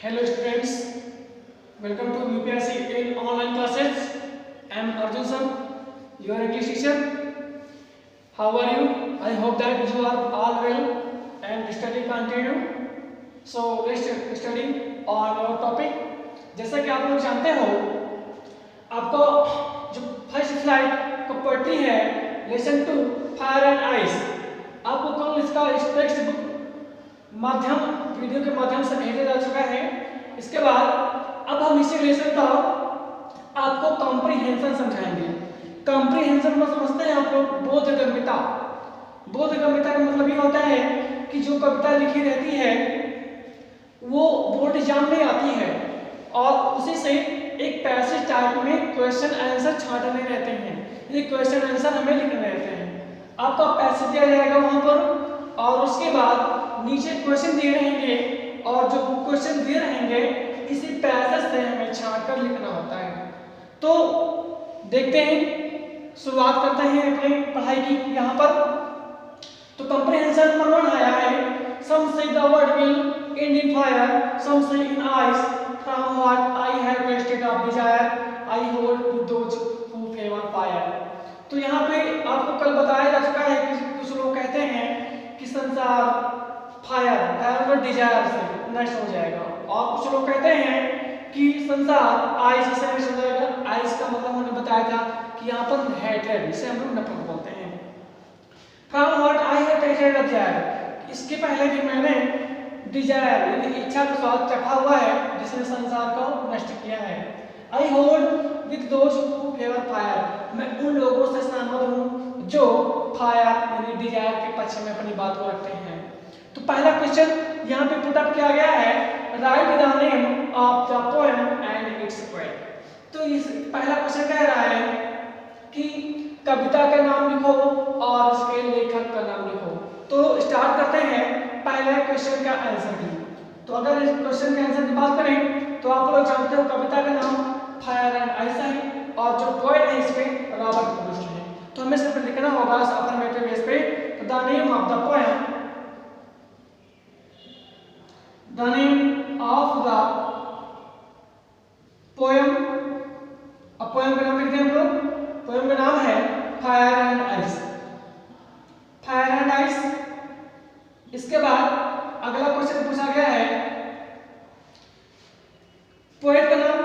Hello students, welcome to UPSC in online classes. I am Arjun sir, your English teacher. How are you? I hope that you are all well and study continue. So let's study on our topic. जैसा कि आप लोग जानते हो, आपको जो first slide को पढ़ती है लेसन 2 फायर एंड आइस, आपको कल इसका टेक्स्ट बुक माध्यम वीडियो के माध्यम से भेजा जा चुका है। इसके बाद अब हम इसी लेसन का आपको कॉम्प्रिहेंशन समझाएंगे। कॉम्प्रिहेंशन में समझते हैं आप लोग बोधगम्यता। बोधगम्यता का मतलब ये होता है कि जो कविता लिखी रहती है वो बोर्ड एग्जाम में आती है और उसी से एक पैसेज टाइप में क्वेश्चन आंसर छांटने रहते हैं। ये क्वेश्चन आंसर हमें लिखने रहते हैं। आपका पैसेज दिया जाएगा वहां पर और उसके बाद नीचे क्वेश्चन दिए रहेंगे और जो क्वेश्चन दिए रहेंगे इसी पैसेज से हमें छांट कर लिखना होता है। तो देखते हैं, शुरुआत करते हैं अपनी पढ़ाई की। यहाँ पर तो कंप्रीहेंशन नंबर 1 आया है, some say the word will end in fire, some say in ice, from what I have tasted of desire, I hold with those who favor fire। तो यहाँ पे आपको कल बताया जा चुका है कि कुछ लोग कहते हैं कि संसार फायर और डिजायर से नष्ट हो जाएगा और कुछ लोग कहते हैं कि संसार आइस से नष्ट हो जाएगा। आइस का मतलब हमने बताया था कि यहाँ पर हेट्रेड, इसे हम लोग नफरत बोलते हैं। From what I have tested of desire, इसके पहले भी मैंने डिजायर यानी इच्छा का स्वाद चखा हुआ है जिसने संसार को नष्ट किया है। I hold with those who favour fire, मैं उन लोगों से सहमत हूँ जो फायर यानी डिजायर के पक्ष में अपनी बात को रखते हैं। तो पहला क्वेश्चन यहाँ पे पुट अप किया गया है, right the name of the poem and it's poet. तो इस पहला क्वेश्चन कह रहा है कि कविता का नाम लिखो और उसके लेखक का नाम लिखो। तो स्टार्ट करते हैं पहले क्वेश्चन का आंसर की। तो अगर इस क्वेश्चन के आंसर की बात करें तो आप लोग जानते हो कविता का नाम फायर एंड आइस है और जो पोएट है इस पे रॉबर्ट फ्रॉस्ट है। तो हमें सिर्फ लिखना होगा अफर्मेटिव बेस पे। तो the name of the poem, the name of the poem, अब पोएम का नाम लिखते हैं हम लोग। पोएम का नाम है fire and ice, fire and ice. इसके बाद अगला क्वेश्चन पूछा गया है पोएट का नाम,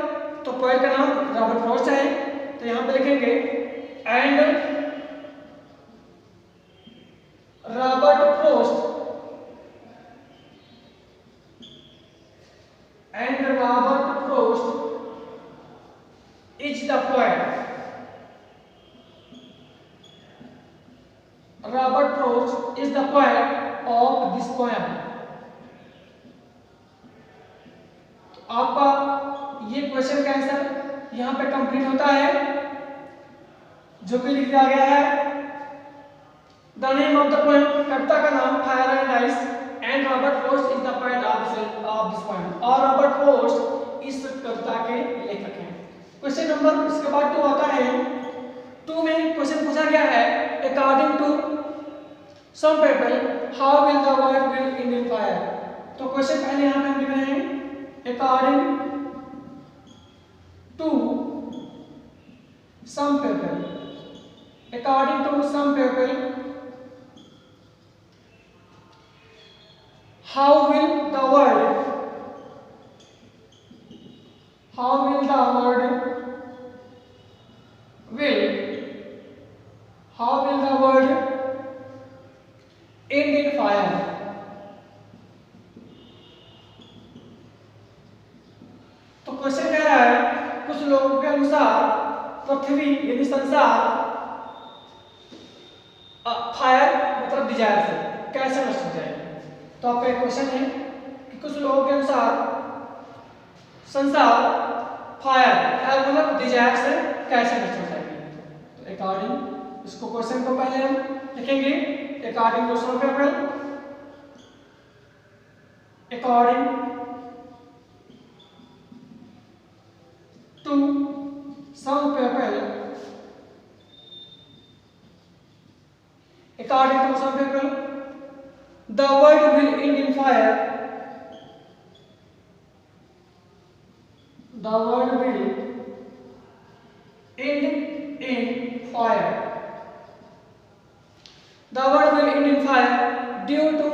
तो पोएट का नाम रॉबर्ट फ्रॉस्ट है। तो यहां पे लिखेंगे and Robert Frost, and Robert Frost is the poet, Robert Frost is the poet of this poem. आपका ये क्वेश्चन का आंसर यहाँ पे कंप्लीट होता है जो कि लिख दिया गया है the name of the poem, कविता का नाम fire and ice, and Robert Frost is the poet of this poem, और रॉबर्ट फ्रॉस्ट इस कविता के लेखक हैं। क्वेश्चन नंबर इसके बाद 2 आता है। 2 में क्वेश्चन पूछा गया है according to some people how will the world will end in fire. तो क्वेश्चन पहले यहाँ पे हम लिख रहे हैं according to some people, according to some people, how will the world end in fire। तो क्वेश्चन कह रहा है कुछ लोगों के अनुसार पृथ्वी यानी संसार फायर मतलब डिजायर से कैसे नष्ट हो जाएगा। तो आपका एक क्वेश्चन है कि कुछ लोगों के अनुसार संसार फायर मतलब डिजायर से कैसे नष्ट हो जाएगी। तो अकॉर्डिंग, इसको क्वेश्चन को पहले हम लिखेंगे according to some people, according to some people, according to some people, the world will end in fire The world will end in fire. The world will end in fire due to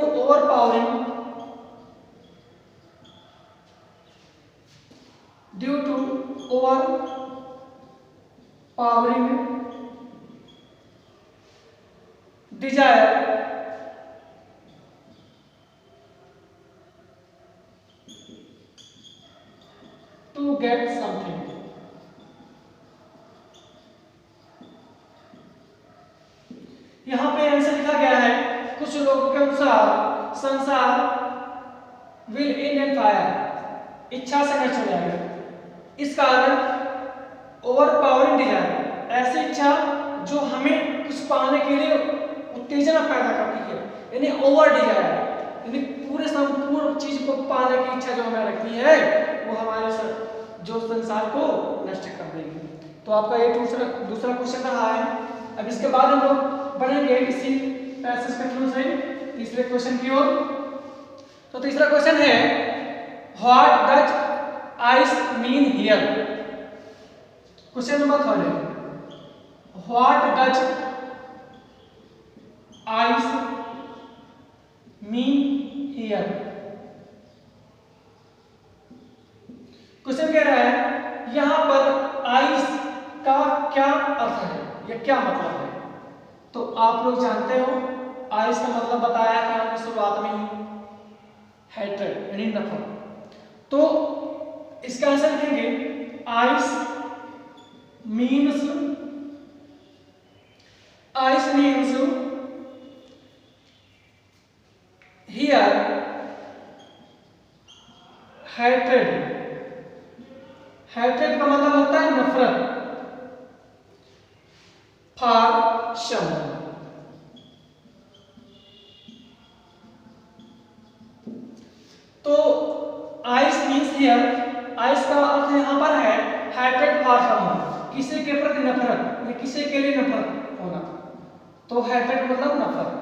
overpowering desire to get something. यहां पे ऐसा लिखा गया है, कुछ लोगों के अनुसार संसार विल एंड इन फायर, इच्छा से नष्ट हो जाएगा। इस कारण ओवरपावरिंग डिजायर, ऐसी इच्छा जो हमें कुछ पाने के लिए उत्तेजना पैदा करती है, यानी ओवर डिजायर, यानी पूरे संपूर्ण चीज को पाने की इच्छा जो हमें रखती है, वो हमारे जो संसार को नष्ट कर देगी। तो आपका ये दूसरा क्वेश्चन रहा है। अब इसके बाद हम लोग बढ़ेंगे इसी पैसेज के थ्रू से तीसरे क्वेश्चन की ओर। तो तीसरा क्वेश्चन है, what does ice mean here? Question number 3 है, what does ice mean here? Question कह रहा है यहां पर आइस का क्या अर्थ है या क्या मतलब है? तो आप लोग जानते हो आइस का मतलब बताया था हमने शुरुआत में ही, हेट्रेड यानी नफरत। तो इसका आंसर लिखेंगे ice means here hatred. Hatred का मतलब होता है नफरत, फॉर समवन। तो आइस मीन्स हियर, आइस का अर्थ यहां पर है हेट्रेड फॉर समवन, किसी के प्रति नफरत या किसी के लिए नफरत होना। तो हेट्रेड मतलब नफरत।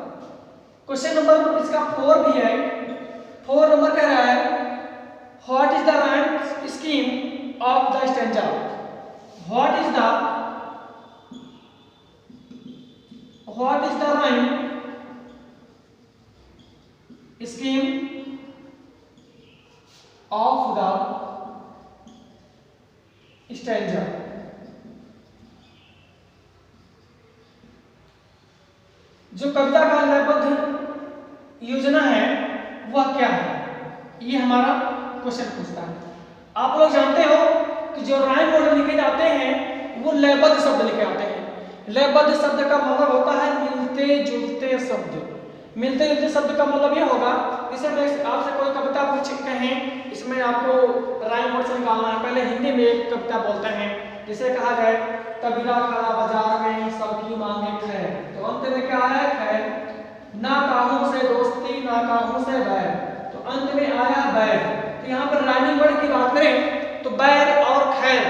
क्वेश्चन नंबर इसका 4 भी है। 4 नंबर कह रहा है, what is the rhyme scheme of the stanza? What is the rhyme scheme of the stanza? जो कविता का लयबद्ध योजना है वह क्या है, ये हमारा क्वेश्चन पूछता है। आप लोग जानते हो कि जो राइम मॉडल लिखे जाते हैं वो लयबद्ध शब्द लिखे आते हैं। लयबद्ध शब्द का मतलब होता है मिलते जुलते शब्द। मिलते जुलते शब्द का मतलब ये होगा, जैसे मैं आपसे कोई कविता पूछ कहें, इसमें आपको राइम वर्ड से निकालना है। पहले हिंदी में एक कविता बोलते हैं, जिसे कहा जाए कबीरा खड़ा बाजार में सबकी मांगे खैर, तो अंत में क्या है खैर, ना काहू से दोस्ती ना काहू से बैर, तो अंत में आया बैर। तो यहाँ पर राइमिंग वर्ड की बात करें तो बैर और खैर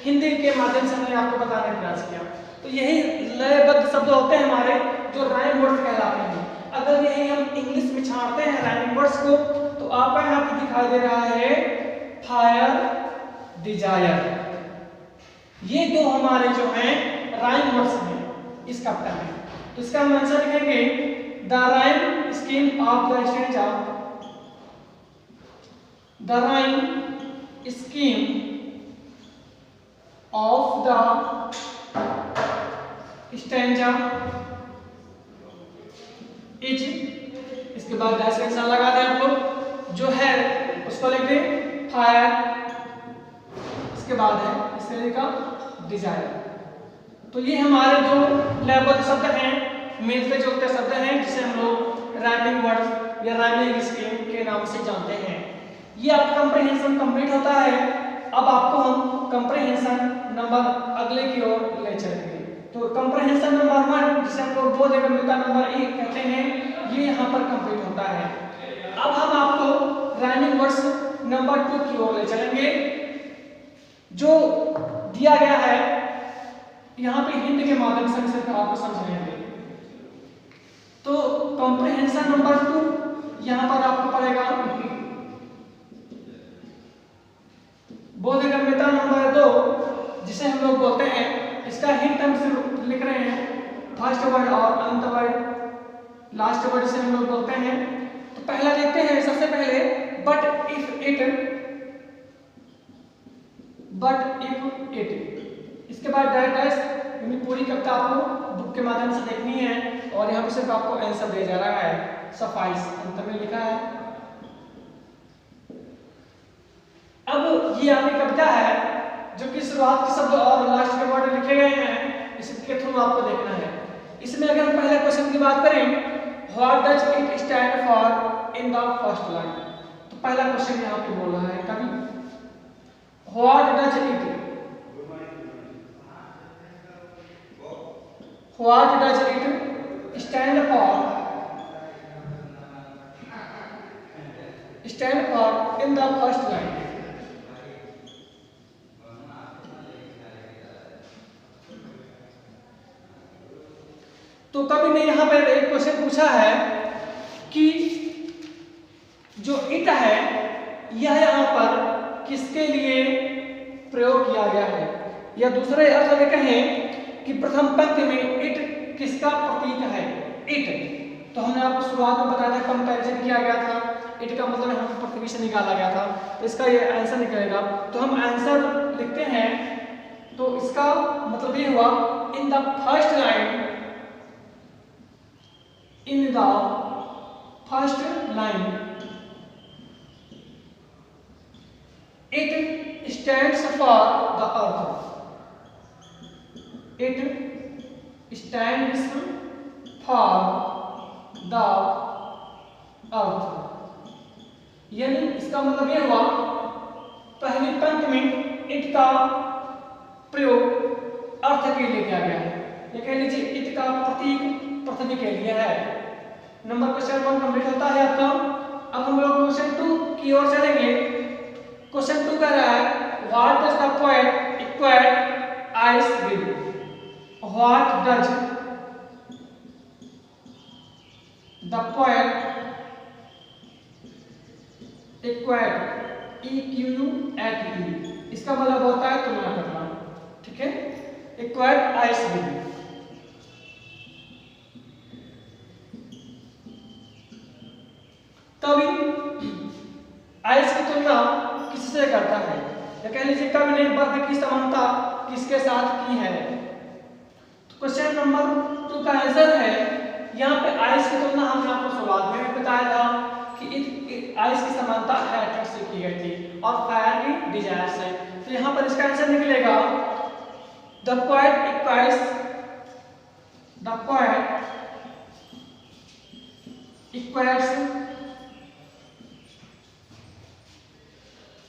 हिंदी के माध्यम से मैंने आपको बताने का प्रयास किया। तो यही लयबद्ध शब्द होते हैं हमारे, जो राइम वर्ड्स कहलाते हैं। अगर यही हम इंग्लिश में छांटते हैं राइमिंग वर्ड्स को, तो आपको यहाँ पे दिखाई दे रहा है फायर, डिजायर। ये दो हमारे जो हैं राइम वर्ड्स हैं इस कविता में। तो इसका हम आंसर लिखेंगे the rhyme scheme of the stanza. The rhyme scheme of the stanza is, इसके बाद डैश का निशान लगा दें आप लोग, जो है उसको लिख दें फायर, इसके बाद है इस तरह का डिजायर। तो ये हमारे जो लयबद्ध शब्द हैं, मिलते जुलते शब्द हैं, जिसे हम लोग राइमिंग वर्ड्स या राइमिंग स्कीम के नाम से जानते हैं। ये आपका कंप्रीहेंशन कंप्लीट होता है। अब आपको हम कंप्रीहेंशन नंबर अगले की ओर ले चलेंगे। तो कंप्रीहेंशन नंबर 1, जिसे हम लोग बोधगम्यता नंबर 1 कहते हैं, ये यहाँ पर कंप्लीट होता है। अब हम आपको राइमिंग वर्ड्स नंबर 2 की ओर ले चलेंगे, जो दिया गया है यहाँ पे हिंट के माध्यम से आपको समझाएंगे। तो कंप्रीहेंशन नंबर 2 यहाँ पर आपको पड़ेगा बोधगम्यता लोग बोलते हैं, इसका हिंट हम सिर्फ लिख रहे हैं, फर्स्ट वर्ड और अंत वर्ड लास्ट वर्ड से हम लोग बोलते हैं। तो पहला देखते हैं, सबसे पहले बट इफ इट, इसके बाद डैश डैश, यानी पूरी कविता आपको बुक के माध्यम से देखनी है और यहाँ पे सिर्फ आपको आंसर दिया जा रहा है, सफाइस अंत में लिखा है। अब ये आपकी कविता है जो कि शुरुआत के शब्द और लास्ट के वर्ड लिखे गए हैं, इसके थ्रू आपको देखना है। इसमें अगर हम पहले क्वेश्चन की बात करें, what does it stand for in the first line, तो पहला क्वेश्चन यहाँ पे बोल रहा है कवि, what does it stand for in the first line. तो कवि ने यहाँ पर एक क्वेश्चन पूछा है कि जो इट है यह यहाँ पर किसके लिए प्रयोग किया गया है, या दूसरे अर्थ में कहें कि प्रथम पंक्ति में इट किसका प्रतीक है, इट। तो हमने आपको शुरुआत में बताया था, कंपैरिजन किया गया था, इट का मतलब यहाँ पर पृथ्वी से निकाला गया था, तो इसका ये आंसर निकलेगा। तो हम आंसर लिखते हैं, तो इसका मतलब ये हुआ in the first line, in the first line it stands for the earth, it stands for the earth, यानी इसका मतलब ये हुआ पहली पंक्ति में इट का प्रयोग अर्थ के लिए किया गया है, ये कह लीजिए इट का प्रतीक पृथ्वी के लिए है। नंबर क्वेश्चन 1 कंप्लीट होता है आपका। अब हम लोग क्वेश्चन 2 की ओर चलेंगे। क्वेश्चन 2 कह रहा है, what does the poet equate ice with, what does the poet equate, EQUAT, इसका मतलब होता है तुलना करना, ठीक है, इक्वेट आइस विद। कवि आइस की तुलना किससे करता है, या कह लीजिए कवि ने बर्फ की समानता किसके साथ की है। तो क्वेश्चन नंबर 2 का आंसर है, यहाँ पे आइस की तुलना हमने आपको शुरुआत में बताया था कि आइस की समानता एटम से की गई थी और फायर की डिजायर से। तो यहाँ पर इसका आंसर निकलेगा, the poet equates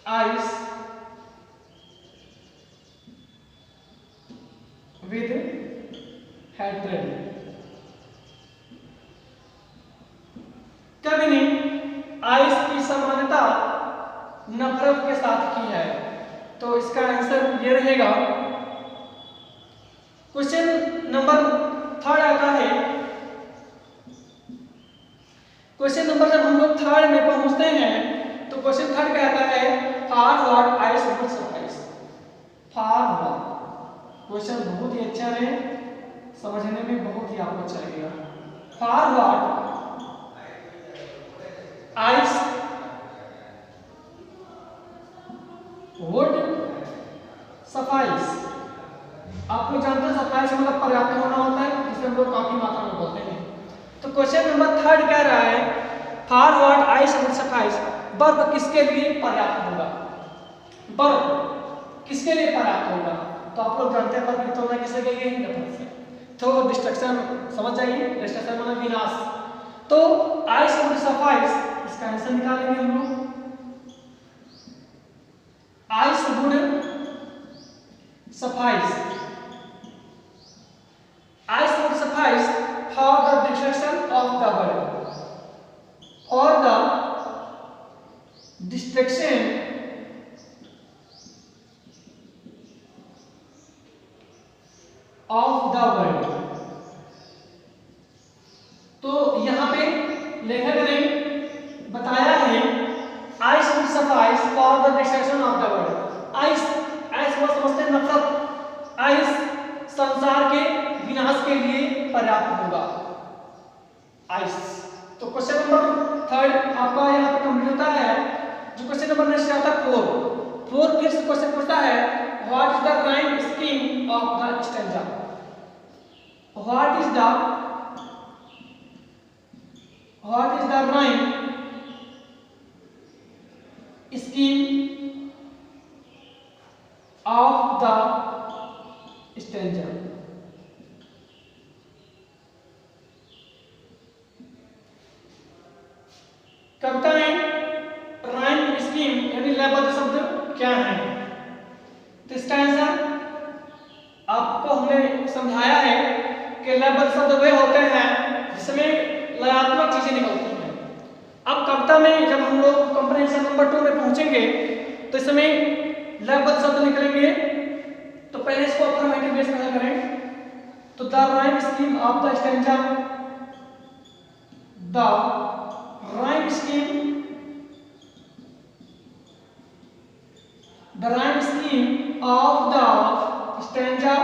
ice with hatred। कवि ने आइस की समानता नफरत के साथ की है, तो इसका आंसर ये रहेगा। क्वेश्चन नंबर 3 आता है। क्वेश्चन नंबर जब हम लोग 3 में पहुंचते हैं तो क्वेश्चन 3 कहता है, for what ice would suffice, for what. Question बहुत ही अच्छा है, समझने में बहुत ही आपको अच्छा लगेगा। For what ice would suffice. आप लोग जानते हैं सफाइस मतलब पर्याप्त होना होता है, जिसे हम लोग काफी मात्रा में बोलते हैं। तो क्वेश्चन नंबर 3 कह रहा है, for what ice would suffice, बर्फ किसके लिए पर्याप्त होगा, बर्फ किसके लिए पर्याप्त होगा। तो आप लोग जानते हैं बर्फ की तुलना किससे की गई है, नफरत से। तो डिस्ट्रक्शन समझ जाइए, डिस्ट्रक्शन मतलब विनाश। तो आइस वुड सफाइस, इसका आंसर निकालेंगे हम लोग। Ice would suffice, ice would suffice for the destruction of the world, for the destruction of the world. तो यहां पे लेखक ने बताया है, ice would suffice for the destruction of the world. Ice, ice को समझते हैं नफरत, क्वेश्चन पूछता है what is the rhyme scheme of the stanza. What is the rhyme scheme of the stanza. कविता में राइम स्कीम यानी लयबद्ध शब्द क्या है? तो इसका आंसर आपको हमने समझाया है कि लयबद्ध शब्द वे होते हैं जिसमें लयात्मक चीजें निकलती हैं। अब कविता में जब हम लोग कंप्रीहेंशन नंबर 2 में पहुंचेंगे तो इसमें लयबद्ध शब्द निकलेंगे। तो पहले इसको अफर्मेटिव बेस में करें तो the rhyme scheme of the stanza, the rhyme scheme, the rhyme scheme of the stanza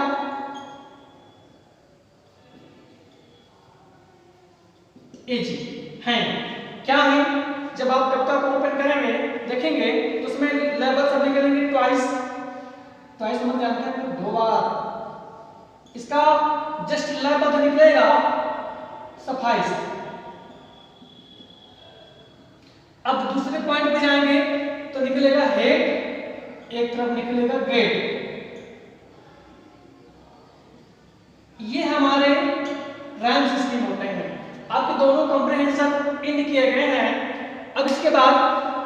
is है। क्या है? जब आप कविता को ओपन करेंगे देखेंगे तो उसमें लयबद्ध शब्द निकलेंगे ट्वाइस। ट्वाइस मतलब जानते हैं दो बार। इसका जस्ट लयबद्ध निकलेगा सफाइस। अब दूसरे पॉइंट पे जाएंगे तो निकलेगा हेट, एक तरफ निकलेगा ग्रेट। ये हमारे राइम स्कीम होते हैं। आपके दोनों कंप्रीहेंशन इन किए गए हैं। अब इसके बाद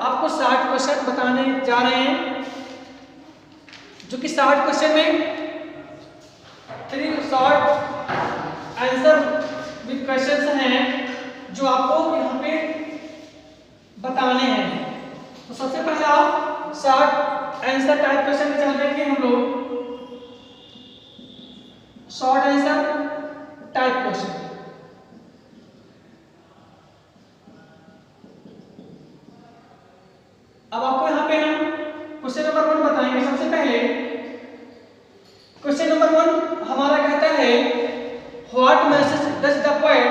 आपको 60 क्वेश्चन बताने जा रहे हैं जो कि 60 क्वेश्चन में 3 शॉर्ट आंसर विद क्वेश्चंस हैं जो आपको यहाँ पे बताने हैं। तो सबसे पहले आप 60 आंसर टाइप क्वेश्चन में चल देंगे हम लोग। Short answer type question. अब आपको यहां पे हम क्वेश्चन नंबर 1 बताएंगे। सबसे पहले क्वेश्चन नंबर 1 हमारा कहता है what message does the poet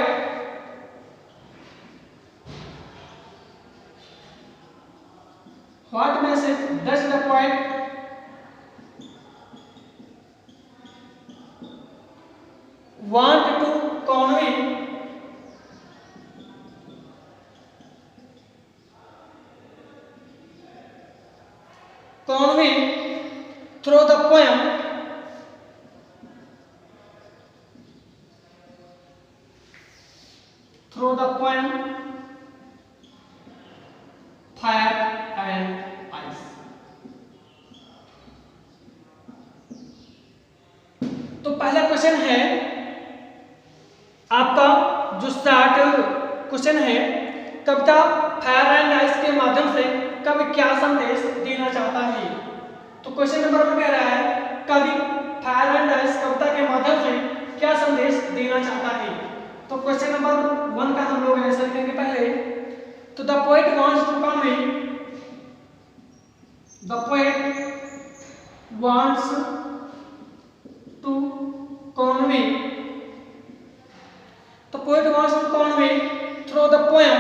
What message does the poet want to convey through the poem Fire and Ice। तो पहला क्वेश्चन है आपका जो 60 क्वेश्चन है, कविता फायर एंड आइस के माध्यम से कवि क्या संदेश देना चाहता है। तो क्वेश्चन नंबर 1 कह रहा है कवि फायर एंड आइस कविता के माध्यम से क्या संदेश देना चाहता है। तो क्वेश्चन नंबर 1 का हम लोग आंसर करेंगे पहले। तो the poet wants to convey the poet wants to convey the poet wants to convey through the poem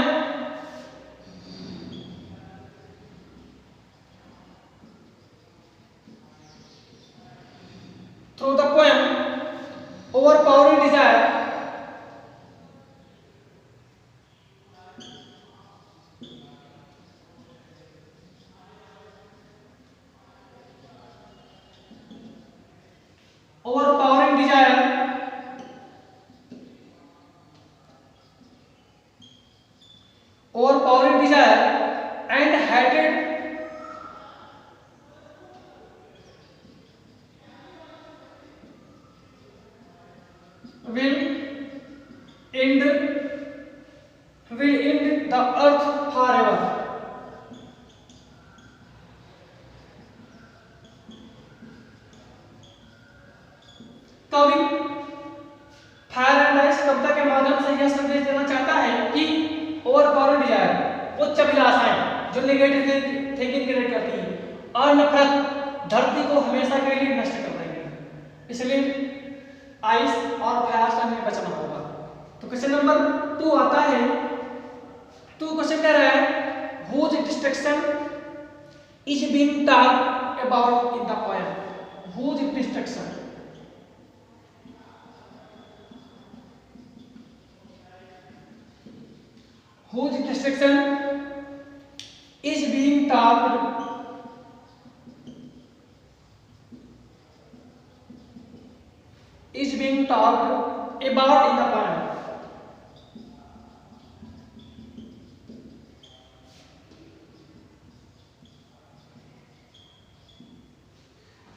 overpowering desire and hatred will end the earth forever। कवि फायर एंड आइस कविता के माध्यम से यह संदेश देना चाहता है कि ओवरपावरिंग डिजायर, उच्च अभिलाषाएं जो नेगेटिव थिंकिंग क्रिएट करती है और नफरत धरती को हमेशा के लिए नष्ट कर देंगे, इसलिए आइस और फायर से हमें बचना होगा। तो क्वेश्चन नंबर 2 आता है। 2 क्वेश्चन कह रहा है whose destruction is being talked about in the poem? Whose destruction? Whose destruction is being talked about in the poem?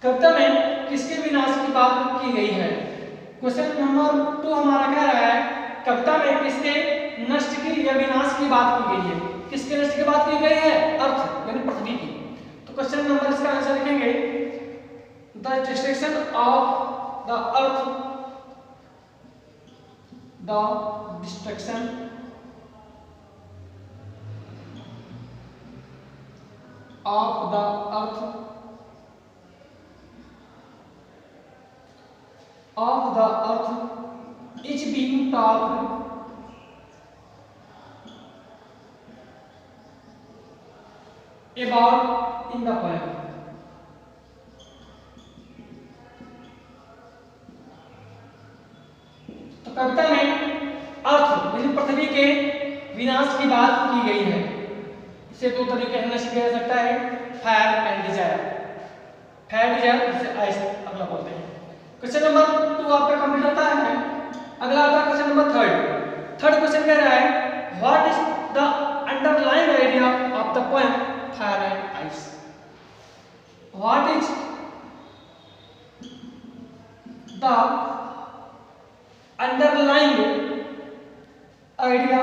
कविता में किसके विनाश की बात की गई है? क्वेश्चन नंबर 2 हमारा कह रहा है कविता में किसके नष्ट की या विनाश की बात की गई है? किसके नष्ट की बात की गई है? अर्थ यानी पृथ्वी की। तो क्वेश्चन नंबर इसका आंसर लिखेंगे the destruction of the earth, the destruction of the earth is being talked about in the poem. तो कविता में अर्थ यानी पृथ्वी के विनाश की बात की गई है। इसे दो तरीके से नष्ट किया जा सकता है, fire and desire. Fire desire जिसे आइस अगला बोलते हैं। क्वेश्चन नंबर 2 आपका कंप्लीट होता है। अगला आता है क्वेश्चन नंबर 3। थर्ड क्वेश्चन कह रहा है what is the underlying idea of the poem fire and ice? What is the underlying idea